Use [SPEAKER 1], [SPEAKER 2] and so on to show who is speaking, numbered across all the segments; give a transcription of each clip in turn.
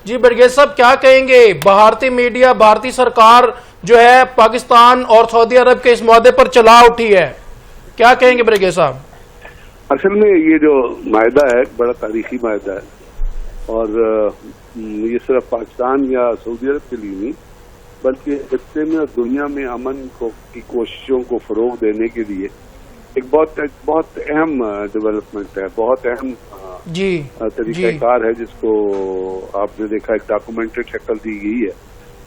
[SPEAKER 1] جی برگیز صاحب کیا کہیں گے؟ بھارتی میڈیا، بھارتی سرکار جو ہے پاکستان اور سعودی عرب کے اس معاہدے پر چلا اٹھی ہے، کیا کہیں گے برگیز صاحب؟
[SPEAKER 2] اصل میں یہ جو معاہدہ ہے بڑا تاریخی معاہدہ ہے، اور یہ صرف پاکستان یا سعودی عرب کے لیے نہیں بلکہ خطے میں اور دنیا میں امن کی کوششوں کو فروغ دینے کے لیے ایک بہت اہم ڈیولپمنٹ ہے، بہت اہم طریقہ کار ہے جس کو آپ نے دیکھا ایک ڈاکومنٹڈ شکل دی گئی ہے۔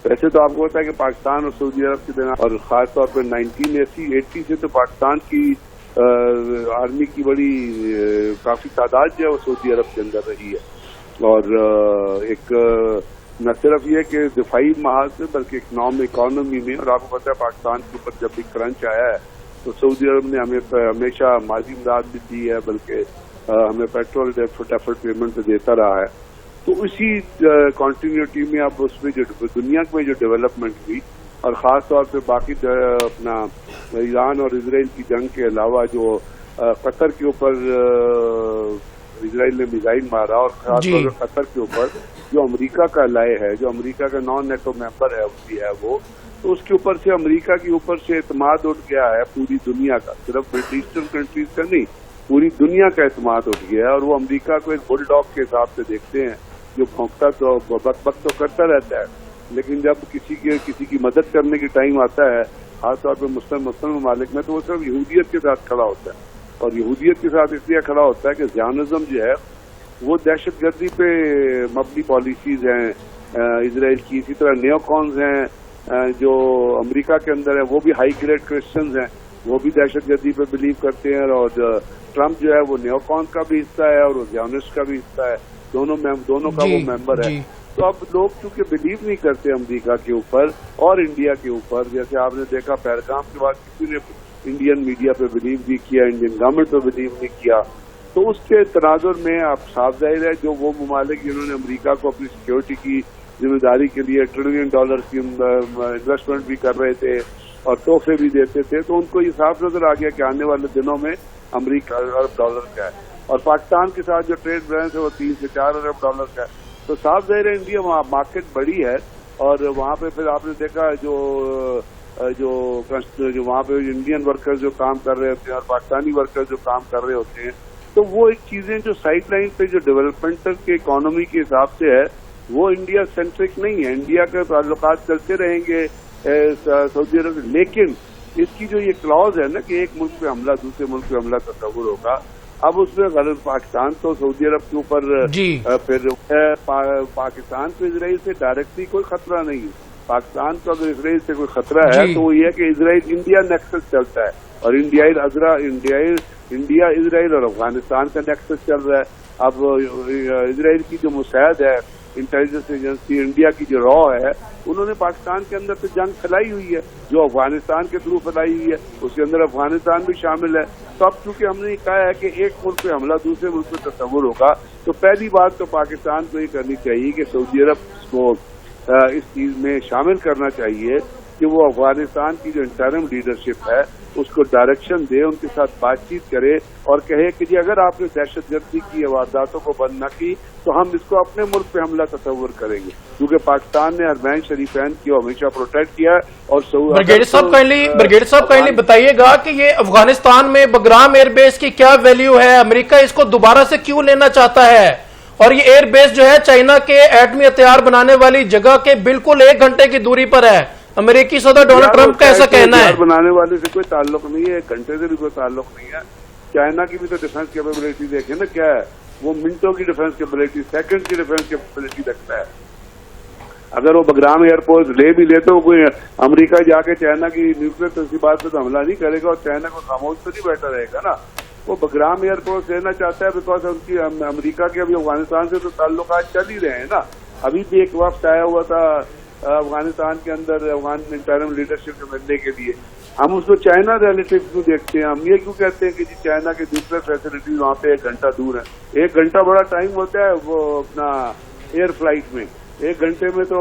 [SPEAKER 2] ویسے تو آپ کو پتا ہے کہ پاکستان اور سعودی عرب کے بنا، اور خاص طور پہ 1980 سے تو پاکستان کی آرمی کی بڑی کافی تعداد جو ہے وہ سعودی عرب کے اندر رہی ہے، اور ایک نہ صرف یہ کہ دفاعی محاذ سے بلکہ اکانومی میں، اور آپ کو پتا ہے پاکستان کے اوپر جب بھی کرنچ آیا ہے تو سعودی عرب نے ہمیں ہمیشہ مالی امداد بھی دی ہے، بلکہ ہمیں پیٹرول ڈیفرڈ پیمنٹ دیتا رہا ہے۔ تو اسی کنٹینیوٹی میں اب اس میں جو دنیا میں جو ڈیولپمنٹ ہوئی، اور خاص طور پہ باقی اپنا ایران اور اسرائیل کی جنگ کے علاوہ جو قطر کے اوپر اسرائیل نے میزائل مارا، اور خاص طور پہ قطر کے اوپر جو امریکہ کا لائے ہے، جو امریکہ کا نان نیٹو ممبر ہے وہ، تو اس کے اوپر سے امریکہ کے اوپر سے اعتماد اٹھ گیا ہے پوری دنیا کا، صرف ایسٹرن کنٹریز کا نہیں، پوری دنیا کا اعتماد اٹھ گیا ہے، اور وہ امریکہ کو ایک بل ڈاگ کے حساب سے دیکھتے ہیں جو بھونکتا تو بک تو کرتا رہتا ہے، لیکن جب کسی کی مدد کرنے کی ٹائم آتا ہے، خاص طور پہ مسلم ممالک میں، تو وہ صرف یہودیت کے ساتھ کھڑا ہوتا ہے، اور یہودیت کے ساتھ اس لیے کھڑا ہوتا ہے کہ زیانزم جو ہے وہ دہشت گردی پہ مبنی پالیسیز ہیں اسرائیل کی، اسی طرح نیو کونز ہیں جو امریکہ کے اندر ہیں، وہ بھی ہائی گریڈ کرسچنز ہیں، وہ بھی دہشت گردی پہ بلیو کرتے ہیں، اور ٹرمپ جو ہے وہ نیو کون کا بھی حصہ ہے اور وہ زیونسٹ کا بھی حصہ ہے، دونوں کا وہ ممبر ہے۔ تو اب لوگ چونکہ بلیو نہیں کرتے امریکہ کے اوپر اور انڈیا کے اوپر، جیسے آپ نے دیکھا پہلگام کے بعد کسی نے انڈین میڈیا پہ بلیو نہیں کیا، انڈین گورنمنٹ پہ بلیو نہیں کیا، تو اس کے تناظر میں اب صاف ظاہر ہے جو وہ ممالک جنہوں نے امریکہ کو اپنی سیکیورٹی کی ذمہ داری کے لیے $1 ٹریلین کی انویسٹمنٹ بھی کر رہے تھے اور تحفے بھی دیتے تھے، تو ان کو یہ صاف نظر آ گیا کہ آنے والے دنوں میں امریکہ $1 ارب کا ہے، اور پاکستان کے ساتھ جو ٹریڈ بیلنس ہے وہ $3 سے $4 ارب کا ہے، تو صاف ظاہر ہے انڈیا وہاں مارکیٹ بڑی ہے، اور وہاں پہ پھر آپ نے دیکھا جو وہاں پہ انڈین ورکر جو کام کر رہے ہوتے ہیں اور پاکستانی ورکر جو کام کر رہے ہوتے ہیں، تو وہ ایک چیزیں جو سائڈ لائن پہ جو ڈیولپمنٹ کے اکانومی کے حساب سے ہے وہ انڈیا سینٹرک نہیں ہے، انڈیا کے تعلقات چلتے رہیں گے سعودی عرب، لیکن اس کی جو یہ کلاز ہے نا کہ ایک ملک پہ حملہ دوسرے ملک پہ حملہ تصور ہوگا، اب اس میں غرض پاکستان تو سعودی عرب کے اوپر پھر پاکستان کو اسرائیل سے ڈائریکٹلی کوئی خطرہ نہیں ہے، پاکستان کو اگر اسرائیل سے کوئی خطرہ ہے تو وہ یہ ہے کہ اسرائیل انڈیا نیکسس چلتا ہے، اور انڈیا اسرائیل اور افغانستان کا نیکسس چل رہا ہے۔ اب اسرائیل کی جو مساعد ہے انٹیلیجنس ایجنسی انڈیا کی جو را ہے، انہوں نے پاکستان کے اندر تو جنگ پھیلائی ہوئی ہے جو افغانستان کے تھرو پھیلائی ہوئی ہے، اس کے اندر افغانستان بھی شامل ہے، تو اب چونکہ ہم نے کہا ہے کہ ایک ملک پہ حملہ دوسرے ملک پہ تصور ہوگا، تو پہلی بات تو پاکستان کو یہ کرنی چاہیے کہ سعودی عرب کو اس چیز میں شامل کرنا چاہیے کہ وہ افغانستان کی جو انٹرم لیڈرشپ ہے اس کو ڈائریکشن دے، ان کے ساتھ بات چیت کرے اور کہے کہ جی اگر آپ نے دہشت گردی کی وارداتوں کو بند نہ کی تو ہم اس کو اپنے ملک پہ حملہ تصور کریں گے، کیونکہ پاکستان نے حرمین شریفین کی ہمیشہ پروٹیکٹ کیا ہے۔ اور
[SPEAKER 1] برگیڈیئر صاحب کائنڈلی بتائیے گا کہ یہ افغانستان میں بگرام ایئر بیس کی کیا ویلیو ہے؟ امریکہ اس کو دوبارہ سے کیوں لینا چاہتا ہے؟ اور یہ ایئر بیس جو ہے چائنا کے ایٹمی ہتھیار بنانے والی جگہ کے بالکل 1 گھنٹے کی دوری پر ہے، امریکی صدر ڈونلڈ ٹرمپ کا ایسا کہنا ہے۔
[SPEAKER 2] بنانے والے سے کوئی تعلق نہیں ہے، 1 گھنٹے سے بھی کوئی تعلق نہیں ہے، چائنا کی بھی تو ڈیفنس کیپیبلٹی دیکھیں نا کیا ہے، وہ منٹوں کی ڈیفنس کیپیبلٹی، سیکنڈ کی ڈیفنس کیپیبلٹی رکھتا ہے۔ اگر وہ بگرام ایئرپورٹ لے بھی لے تو کوئی امریکہ جا کے چائنا کی نیوکلیر تنصیبات پہ تو حملہ نہیں کرے گا، اور چائنا کو خاموش تو نہیں بیٹھا رہے گا نا، وہ بگرام ایئرپورٹ لینا چاہتا ہے بیکاز ان کی امریکہ کے ابھی افغانستان سے تو تعلقات چل ہی رہے ہیں نا، ابھی بھی ایک وقت آیا ہوا تھا افغانستان کے اندر افغان انٹرم لیڈرشپ سے ملنے کے لیے، ہم اس کو چائنا ریلیٹو کیوں دیکھتے ہیں؟ ہم یہ کیوں کہتے ہیں کہ جی چائنا کے دوسرے فیسلٹیز وہاں پہ 1 گھنٹہ دور ہیں؟ 1 گھنٹہ بڑا ٹائم ہوتا ہے وہ اپنا ایئر فلائٹ میں، 1 گھنٹے میں تو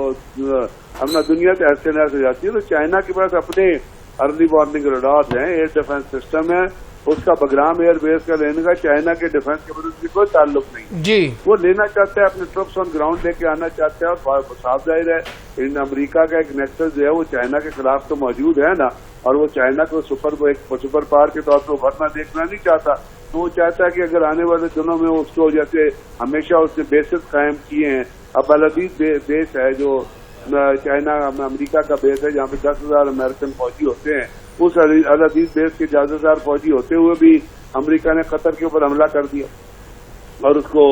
[SPEAKER 2] اپنا دنیا سے ایسے نہ سے جاتی ہے، تو چائنا کے پاس اپنے ارلی وارننگ ریڈارز ہیں، ایئر ڈیفنس سسٹم ہے، اس کا بگرام ایئر بیس کا لینے کا چائنا کے ڈیفنس کیپیبلٹی سے کوئی تعلق نہیں.
[SPEAKER 1] جی
[SPEAKER 2] وہ لینا چاہتا ہے, اپنے ٹرپس آن گراؤنڈ لے کے آنا چاہتا ہے, اور صاف ظاہر ہے امریکہ کا ایک نیکسس جو ہے وہ چائنا کے خلاف تو موجود ہے نا, اور وہ چائنا کو سپر پاور کے طور پر ابھرنا دیکھنا نہیں چاہتا. تو وہ چاہتا ہے کہ اگر آنے والے دنوں میں اس کو جیسے ہمیشہ اس نے بیسز قائم کیے ہیں, اب العدید بیس ہے جو چائنا امریکہ کا بیس ہے جہاں پہ 10,000 امریکن فوجی ہوتے ہیں, اس العدید بیس کے 11,000 فوجی ہوتے ہوئے بھی امریکہ نے قطر کے اوپر حملہ کر دیا, اور اس کو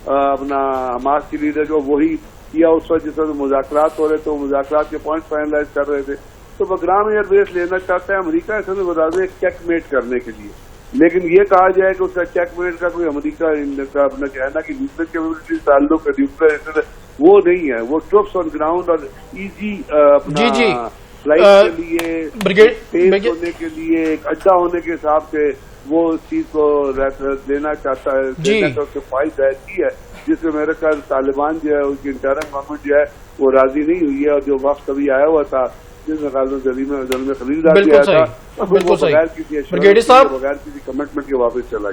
[SPEAKER 2] اپنا حماس کی لیڈر جو وہی کیا اس وقت جس وقت مذاکرات ہو رہے تھے, مذاکرات کے پوائنٹ فائنلائز کر رہے تھے. تو بگرام ایئر بیس لینا چاہتا ہے امریکہ, ایسا میں بتا دیں چیک میٹ کرنے کے لیے. لیکن یہ کہا جائے کہ اس کا چیک میٹ کا کوئی امریکہ اپنا چائنا کی نیوکلیر کیپیبلٹی سے تعلق ہے, وہ نہیں ہے. وہ ٹروپس آن گراؤنڈ اور ایزی اپنا فلائٹ کے لیے, تیز ہونے کے لیے, ایک اڈا ہونے کے حساب سے وہ اس چیز کو لینا چاہتا ہے, دینا تو اس سے خواہش ظاہر کی ہے, جس سے میرے خیال طالبان جو ہے اس کی انٹرم گورنمنٹ جو ہے وہ راضی نہیں ہوئی ہے. اور جو وقت کبھی آیا ہوا تھا جس میں خلیل راضی آیا تھا, وہ بغیر کسی کمٹمنٹ کے واپس چلا گیا.